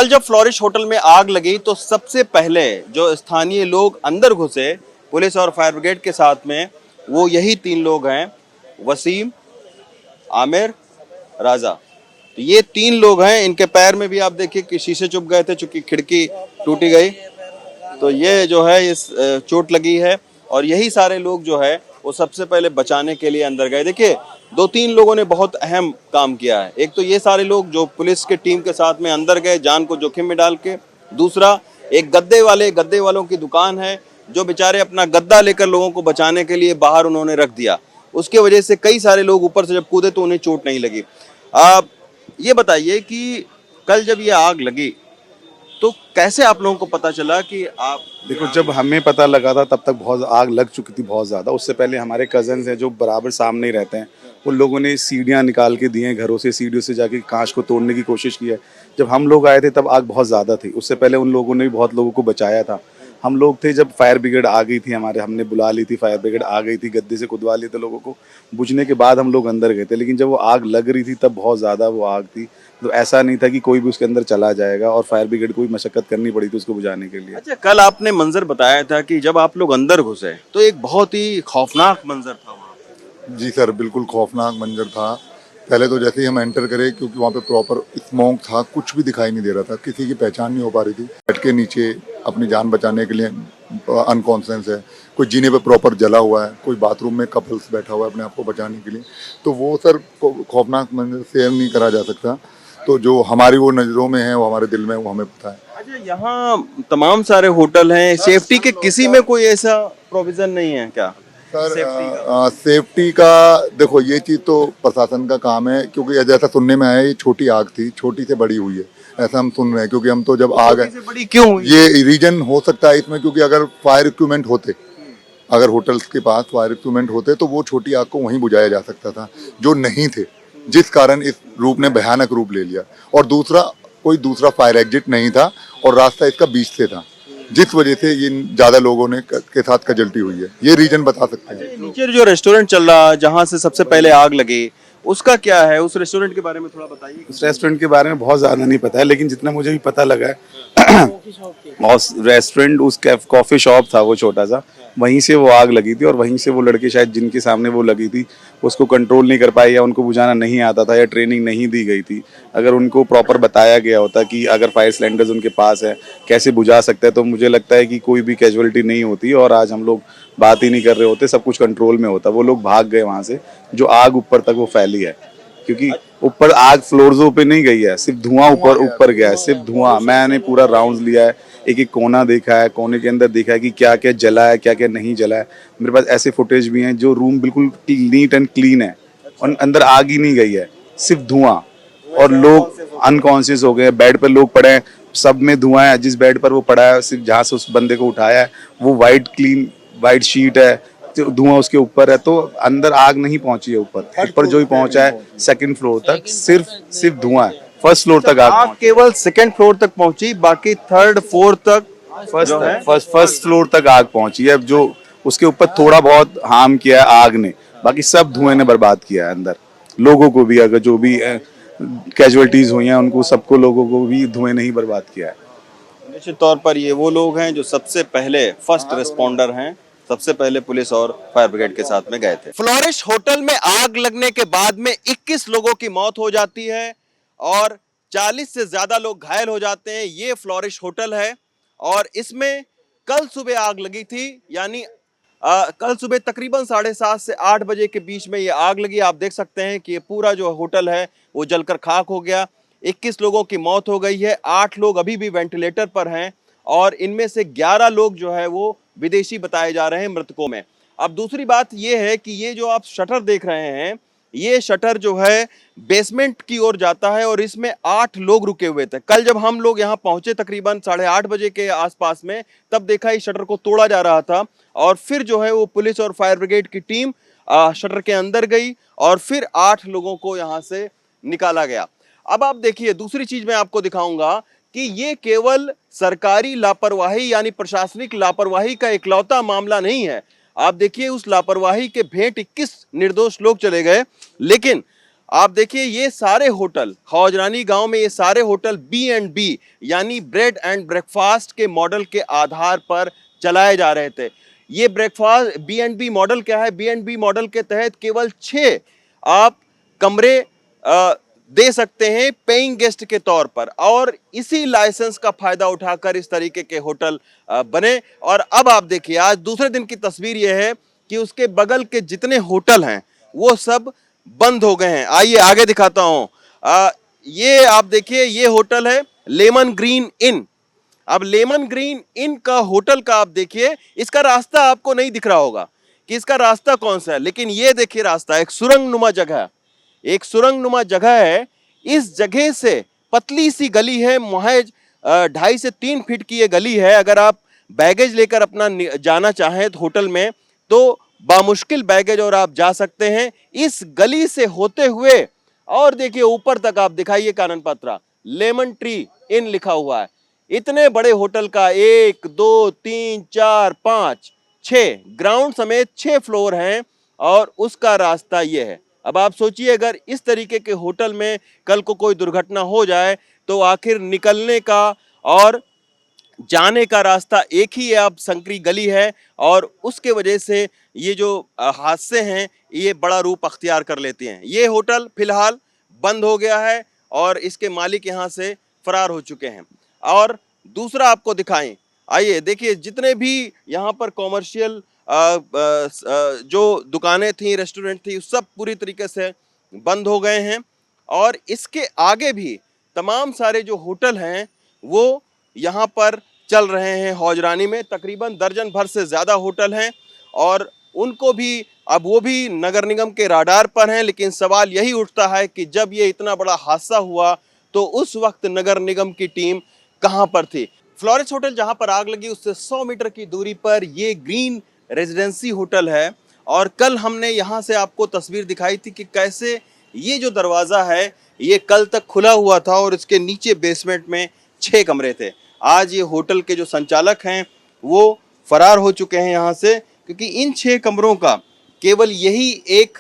कल जब flourish hotel में आग लगी तो सबसे पहले जो स्थानीय लोग अंदर घुसे पुलिस और फायर ब्रिगेड के साथ में, वो यही तीन लोग हैं, वसीम, आमिर, राजा। तो ये तीन लोग हैं। इनके पैर में भी आप देखिए कि शीशे चुभ गए थे चूंकि खिड़की टूटी गई, तो ये जो है इस चोट लगी है। और यही सारे लोग जो है वो सबसे पहले बचाने के लिए अंदर गए। देखिए दो तीन लोगों ने बहुत अहम काम किया है। एक तो ये सारे लोग जो पुलिस के टीम के साथ में अंदर गए जान को जोखिम में डाल के। दूसरा, एक गद्दे वालों की दुकान है जो बेचारे अपना गद्दा लेकर लोगों को बचाने के लिए बाहर उन्होंने रख दिया। उसके वजह से कई सारे लोग ऊपर से जब कूदे तो उन्हें चोट नहीं लगी। आप ये बताइए कि कल जब ये आग लगी तो कैसे आप लोगों को पता चला कि आप? देखो, जब हमें पता लगा था तब तक बहुत आग लग चुकी थी बहुत ज़्यादा। उससे पहले हमारे कजन्स हैं जो बराबर सामने ही रहते हैं, उन लोगों ने सीढ़ियाँ निकाल के दी हैं घरों से, सीढ़ियों से जाके कांच को तोड़ने की कोशिश की है। जब हम लोग आए थे तब आग बहुत ज़्यादा थी। उससे पहले उन लोगों ने भी बहुत लोगों को बचाया था। हम लोग थे जब फायर ब्रिगेड आ गई थी, हमने बुला ली थी, फायर ब्रिगेड आ गई थी, गद्दे से कुदवा लिए थे लोगों को। बुझने के बाद हम लोग अंदर गए थे, लेकिन जब वो आग लग रही थी तब बहुत ज़्यादा वो आग थी। तो ऐसा नहीं था कि कोई भी उसके अंदर चला जाएगा, और फायर ब्रिगेड को भी मशक्कत करनी पड़ी थी उसको बुझाने के लिए। अच्छा, कल आपने मंजर बताया था कि जब आप लोग अंदर घुसे तो एक बहुत ही खौफनाक मंजर था वहाँ। जी सर, बिल्कुल खौफनाक मंजर था। पहले तो जैसे ही हम एंटर करे, क्योंकि वहाँ पे प्रॉपर स्मोक था, कुछ भी दिखाई नहीं दे रहा था, किसी की पहचान नहीं हो पा रही थी। बेड के नीचे अपनी जान बचाने के लिए अनकॉन्शियस है, कोई जीने पे प्रॉपर जला हुआ है, कोई बाथरूम में कपल्स बैठा हुआ है अपने आप को बचाने के लिए। तो वो सर खौफनाक मंजर शेयर नहीं करा जा सकता। तो जो हमारी वो नज़रों में है, वो हमारे दिल में है, वो हमें पता है। अच्छा, यहाँ तमाम सारे होटल हैं, सेफ्टी के किसी में कोई ऐसा प्रोविजन नहीं है क्या? सर सेफ्टी का? सेफ्टी का देखो, ये चीज़ तो प्रशासन का काम है, क्योंकि जैसा सुनने में आया ये छोटी आग थी, छोटी से बड़ी हुई है, ऐसा हम सुन रहे हैं। क्योंकि हम तो जब आग छोटी से बड़ी क्यों हुई? ये रीजन हो सकता है इसमें, क्योंकि अगर फायर इक्विपमेंट होते, अगर होटल्स के पास फायर इक्विपमेंट होते तो वो छोटी आग को वहीं बुझाया जा सकता था, जो नहीं थे, जिस कारण इस रूप ने भयानक रूप ले लिया। और दूसरा, कोई दूसरा फायर एग्जिट नहीं था और रास्ता इसका बीच से था, जिस वजह से ये ज्यादा लोगों ने के साथ कजल्टी हुई है। ये रीजन बता सकते हैं। नीचे जो रेस्टोरेंट चल रहा जहाँ से सबसे पहले आग लगी, उसका क्या है? उस रेस्टोरेंट के बारे में थोड़ा बताइए। उस रेस्टोरेंट के बारे में बहुत ज़्यादा नहीं पता है, लेकिन जितना मुझे भी पता लगा है और रेस्टोरेंट उस कॉफ़ी शॉप था वो छोटा सा, वहीं से वो आग लगी थी। और वहीं से वो लड़के शायद जिनके सामने वो लगी थी उसको कंट्रोल नहीं कर पाए, या उनको बुझाना नहीं आता था, या ट्रेनिंग नहीं दी गई थी। अगर उनको प्रॉपर बताया गया होता कि अगर फायर सिलेंडर्स उनके पास है कैसे बुझा सकते हैं, तो मुझे लगता है कि कोई भी कैजुअलिटी नहीं होती और आज हम लोग बात ही नहीं कर रहे होते, सब कुछ कंट्रोल में होता। वो लोग भाग गए वहाँ से, जो आग ऊपर तक वो फैली है, क्योंकि ऊपर आग फ्लोर्सों पे नहीं गई है, सिर्फ धुआं ऊपर गया है, सिर्फ धुआं। मैंने पूरा राउंड लिया है, एक एक कोना देखा है, कोने के अंदर देखा है कि क्या क्या जला है, क्या क्या नहीं जला है। मेरे पास ऐसे फुटेज भी हैं जो रूम बिल्कुल नीट एंड क्लीन है और अंदर आग ही नहीं गई है, सिर्फ धुआं। और लोग अनकॉन्शियस हो गए, बेड पर लोग पड़े हैं, सब में धुआं है। जिस बेड पर वो पड़ा है, सिर्फ जहाँ से उस बंदे को उठाया है वो वाइट शीट है, धुआं उसके ऊपर है, तो अंदर आग नहीं पहुंची है। ऊपर जो ही पहुंचा है सेकंड फ्लोर तक, सिर्फ धुआं है। फर्स्ट फ्लोर तक आग केवल सेकंड फ्लोर तक पहुंची, बाकी थर्ड फोर्थ तक फर्स्ट फ्लोर तक आग पहुंची है। जो उसके ऊपर थोड़ा बहुत हार्म किया है आग ने, बाकी सब धुएं ने बर्बाद किया है अंदर। लोगों को भी, अगर जो भी कैजुअलिटीज हुई हैं उनको, सबको, लोगों को भी धुएं ने ही बर्बाद किया है। निश्चित तौर पर ये वो लोग हैं जो सबसे पहले फर्स्ट रिस्पॉन्डर हैं, सबसे पहले पुलिस और फायर ब्रिगेड के साथ में गए थे। फ्लोरिश होटल में आग लगने के बाद में 21 लोगों की मौत हो जाती है और 40 से ज्यादा लोग घायल हो जाते हैं। ये फ्लोरिश होटल है और इसमें कल सुबह आग लगी थी, यानी कल सुबह तकरीबन 7:30 से 8 बजे के बीच में ये आग लगी। आप देख सकते हैं कि ये पूरा जो होटल है वो जलकर खाक हो गया। 21 लोगों की मौत हो गई है, 8 लोग अभी भी वेंटिलेटर पर हैं और इनमें से 11 लोग जो है वो विदेशी बताए जा रहे हैं मृतकों में। अब दूसरी बात ये है कि ये जो आप शटर देख रहे हैं, ये शटर जो है बेसमेंट की ओर जाता है और इसमें 8 लोग रुके हुए थे। कल जब हम लोग यहाँ पहुंचे तकरीबन 8:30 बजे के आसपास में, तब देखा इस शटर को तोड़ा जा रहा था और फिर जो है वो पुलिस और फायर ब्रिगेड की टीम शटर के अंदर गई और फिर 8 लोगों को यहाँ से निकाला गया। अब आप देखिए, दूसरी चीज मैं आपको दिखाऊंगा कि ये केवल सरकारी लापरवाही यानी प्रशासनिक लापरवाही का इकलौता मामला नहीं है। आप देखिए, उस लापरवाही के भेंट 21 निर्दोष लोग चले गए, लेकिन आप देखिए ये सारे होटल हौजरानी गांव में, ये सारे होटल B&B यानी ब्रेड एंड ब्रेकफास्ट के मॉडल के आधार पर चलाए जा रहे थे। ये ब्रेकफास्ट B&B मॉडल क्या है? B&B मॉडल के तहत केवल 6 आप कमरे दे सकते हैं पेइंग गेस्ट के तौर पर, और इसी लाइसेंस का फायदा उठाकर इस तरीके के होटल बने। और अब आप देखिए आज दूसरे दिन की तस्वीर यह है कि उसके बगल के जितने होटल हैं वो सब बंद हो गए हैं। आइए आगे दिखाता हूं। ये आप देखिए ये होटल है लेमन ग्रीन इन। अब लेमन ग्रीन इन का होटल का आप देखिए, इसका रास्ता आपको नहीं दिख रहा होगा कि इसका रास्ता कौन सा है, लेकिन ये देखिए रास्ता एक सुरंगनुमा जगह है, एक सुरंगनुमा जगह है। इस जगह से पतली सी गली है, महज 2.5 से 3 फीट की ये गली है। अगर आप बैगेज लेकर अपना जाना चाहें तो होटल में, तो बामुश्किल बैगेज और आप जा सकते हैं इस गली से होते हुए। और देखिए ऊपर तक आप दिखाइए कानन पात्रा लेमन ट्री इन लिखा हुआ है। इतने बड़े होटल का 1 2 3 4 5 6 ग्राउंड समेत 6 फ्लोर हैं और उसका रास्ता ये है। अब आप सोचिए अगर इस तरीके के होटल में कल को कोई दुर्घटना हो जाए तो आखिर निकलने का और जाने का रास्ता एक ही है, अब संकरी गली है, और उसके वजह से ये जो हादसे हैं ये बड़ा रूप अख्तियार कर लेते हैं। ये होटल फिलहाल बंद हो गया है और इसके मालिक यहाँ से फरार हो चुके हैं। और दूसरा आपको दिखाएं, आइए देखिए जितने भी यहाँ पर कॉमर्शियल जो दुकानें थी, रेस्टोरेंट थी, सब पूरी तरीके से बंद हो गए हैं। और इसके आगे भी तमाम सारे जो होटल हैं वो यहाँ पर चल रहे हैं। हौजरानी में तकरीबन दर्जन भर से ज़्यादा होटल हैं और उनको भी अब वो भी नगर निगम के राडार पर हैं। लेकिन सवाल यही उठता है कि जब ये इतना बड़ा हादसा हुआ तो उस वक्त नगर निगम की टीम कहाँ पर थी? फ्लोरिस होटल जहाँ पर आग लगी उससे 100 मीटर की दूरी पर ये ग्रीन रेजिडेंसी होटल है। और कल हमने यहाँ से आपको तस्वीर दिखाई थी कि कैसे ये जो दरवाज़ा है ये कल तक खुला हुआ था और इसके नीचे बेसमेंट में 6 कमरे थे। आज ये होटल के जो संचालक हैं वो फरार हो चुके हैं यहाँ से, क्योंकि इन 6 कमरों का केवल यही एक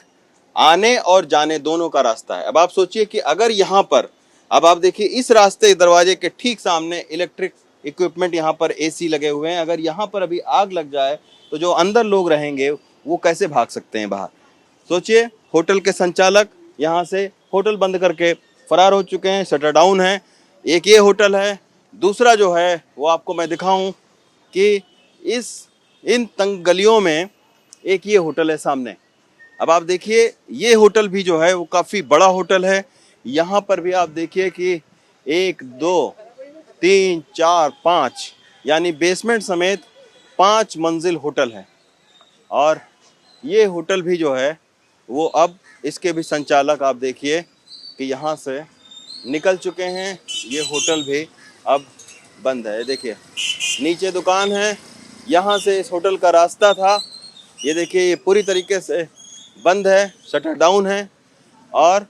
आने और जाने दोनों का रास्ता है। अब आप सोचिए कि अगर यहाँ पर, अब आप देखिए इस रास्ते दरवाजे के ठीक सामने इलेक्ट्रिक इक्विपमेंट, यहाँ पर AC लगे हुए हैं, अगर यहाँ पर अभी आग लग जाए तो जो अंदर लोग रहेंगे वो कैसे भाग सकते हैं बाहर? सोचिए होटल के संचालक यहाँ से होटल बंद करके फरार हो चुके हैं, शटर डाउन है। एक ये होटल है, दूसरा जो है वो आपको मैं दिखाऊं कि इन तंग गलियों में एक ये होटल है सामने। अब आप देखिए ये होटल भी जो है वो काफ़ी बड़ा होटल है। यहाँ पर भी आप देखिए कि 1 2 3 4 5 यानी बेसमेंट समेत 5 मंजिल होटल है। और ये होटल भी जो है वो अब इसके भी संचालक आप देखिए कि यहाँ से निकल चुके हैं। ये होटल भी अब बंद है। देखिए नीचे दुकान है, यहाँ से इस होटल का रास्ता था, ये देखिए ये पूरी तरीके से बंद है, शटर डाउन है। और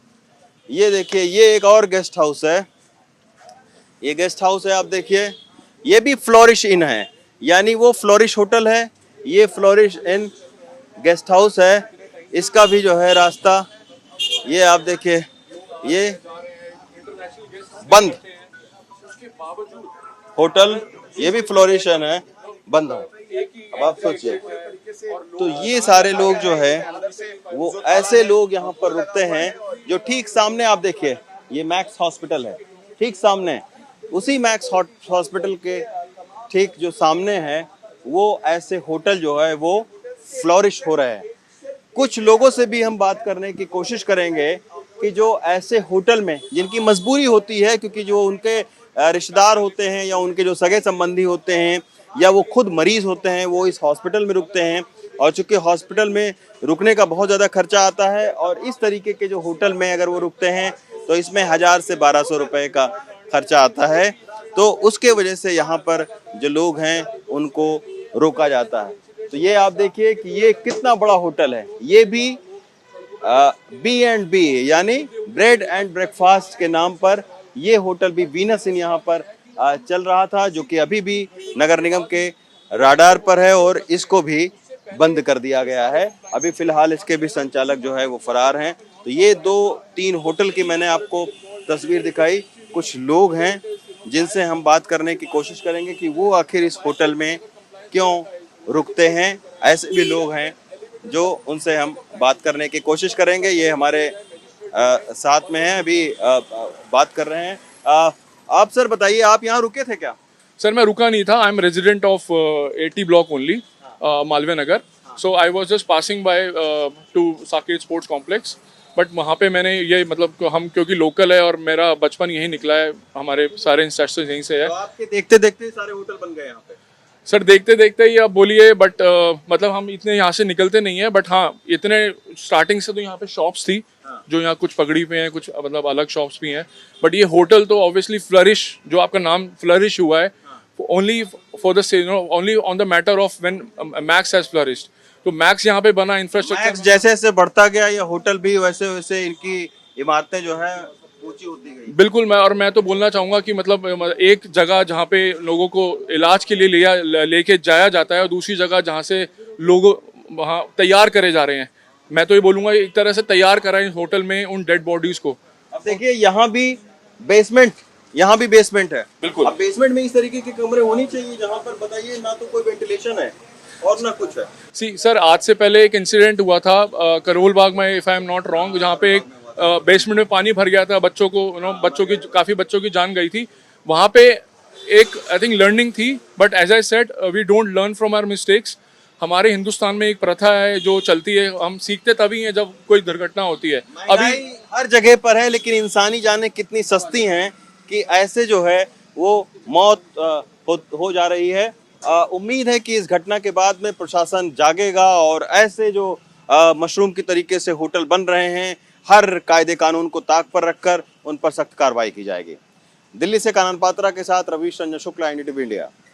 ये देखिए ये एक और गेस्ट हाउस है, ये गेस्ट हाउस है आप देखिए, ये भी फ्लोरिश इन है, यानी वो फ्लोरिश होटल है, ये फ्लोरिश इन गेस्ट हाउस है। इसका भी जो है रास्ता ये आप देखिए ये बंद होटल, ये भी फ्लोरिश इन है, बंद है। अब आप सोचिए तो ये सारे लोग जो है वो ऐसे लोग यहाँ पर रुकते हैं जो ठीक सामने आप देखिए ये मैक्स हॉस्पिटल है, ठीक सामने उसी मैक्स हॉस्पिटल के ठीक जो सामने है वो ऐसे होटल जो है वो फ्लोरिश हो रहे हैं। कुछ लोगों से भी हम बात करने की कोशिश करेंगे कि जो ऐसे होटल में जिनकी मजबूरी होती है, क्योंकि जो उनके रिश्तेदार होते हैं या उनके जो सगे संबंधी होते हैं या वो खुद मरीज होते हैं, वो इस हॉस्पिटल में रुकते हैं। और चूंकि हॉस्पिटल में रुकने का बहुत ज़्यादा खर्चा आता है और इस तरीके के जो होटल में अगर वो रुकते हैं तो इसमें 1000 से 1200 रुपए का खर्चा आता है, तो उसके वजह से यहाँ पर जो लोग हैं उनको रोका जाता है। तो ये आप देखिए कि ये कितना बड़ा होटल है, ये भी B&B यानी ब्रेड एंड ब्रेकफास्ट के नाम पर ये होटल भी वीनस इन यहाँ पर चल रहा था, जो कि अभी भी नगर निगम के राडार पर है और इसको भी बंद कर दिया गया है। अभी फिलहाल इसके भी संचालक जो है वो फरार हैं तो ये 2-3 होटल की मैंने आपको तस्वीर दिखाई। कुछ लोग हैं जिनसे हम बात करने की कोशिश करेंगे कि वो आखिर इस होटल में क्यों रुकते हैं। ऐसे भी लोग हैं जो उनसे हम बात करने की कोशिश करेंगे। ये हमारे साथ में हैं, अभी बात कर रहे हैं। आप सर बताइए, आप यहाँ रुके थे क्या? सर मैं रुका नहीं था. I am resident of 80 block only, Malviya Nagar. So I was just passing by two Saket sports complex. But वहाँ पे मैंने ये मतलब हम क्योंकि लोकल है और मेरा बचपन यहीं निकला है, हमारे सारे इंस्ट्रक्शन यहीं से है. तो आपके देखते देखते सारे होटल बन गए यहाँ पे? सर देखते देखते ही आप बोलिए, बट मतलब हम इतने यहाँ से निकलते नहीं है. बट हाँ, इतने स्टार्टिंग से तो यहाँ पे शॉप्स थी जो यहाँ कुछ पगड़ी पे हैं, कुछ मतलब अलग शॉप्स भी हैं. बट ये होटल तो ऑब्वियसली फ्लरिश, जो आपका नाम फ्लरिश हुआ है, only for the only on the matter of when max has flourished. तो मैक्स यहाँ पे बना, इंफ्रास्ट्रक्चर मैक्स जैसे जैसे बढ़ता गया ये होटल भी वैसे वैसे इनकी इमारतें जो है ऊंची होती गई। बिल्कुल. मैं तो बोलना चाहूँगा कि मतलब एक जगह जहाँ पे लोगों को इलाज के लिए लेके जाया जाता है और दूसरी जगह जहाँ से लोग वहाँ तैयार करे जा रहे हैं, मैं तो ये बोलूँगा एक तरह से तैयार करा है इस होटल में उन डेड बॉडीज को. अब देखिए यहाँ भी बेसमेंट है। बिल्कुल. अब बेसमेंट में इस तरीके के कमरे होनी चाहिए जहाँ पर बताइए ना तो कोई वेंटिलेशन है और ना कुछ है। सी सर, आज से पहले एक इंसिडेंट हुआ था करोल बाग में, if I am not wrong, जहाँ पे एक बेसमेंट में पानी भर गया था, बच्चों को काफ़ी बच्चों की जान गई थी. वहाँ पे एक आई थिंक लर्निंग थी. But as I said, we don't learn from our mistakes. हमारे हिंदुस्तान में एक प्रथा है जो चलती है, हम सीखते तभी हैं जब कोई दुर्घटना होती है. अभी हर जगह पर है, लेकिन इंसानी जानें कितनी सस्ती हैं कि ऐसे जो है वो मौत हो जा रही है। उम्मीद है कि इस घटना के बाद में प्रशासन जागेगा और ऐसे जो मशरूम की तरीके से होटल बन रहे हैं, हर कायदे कानून को ताक पर रखकर उन पर सख्त कार्रवाई की जाएगी। दिल्ली से कानन पात्रा के साथ रवीश रंजन शुक्ला, एनडीटीवी इंडिया।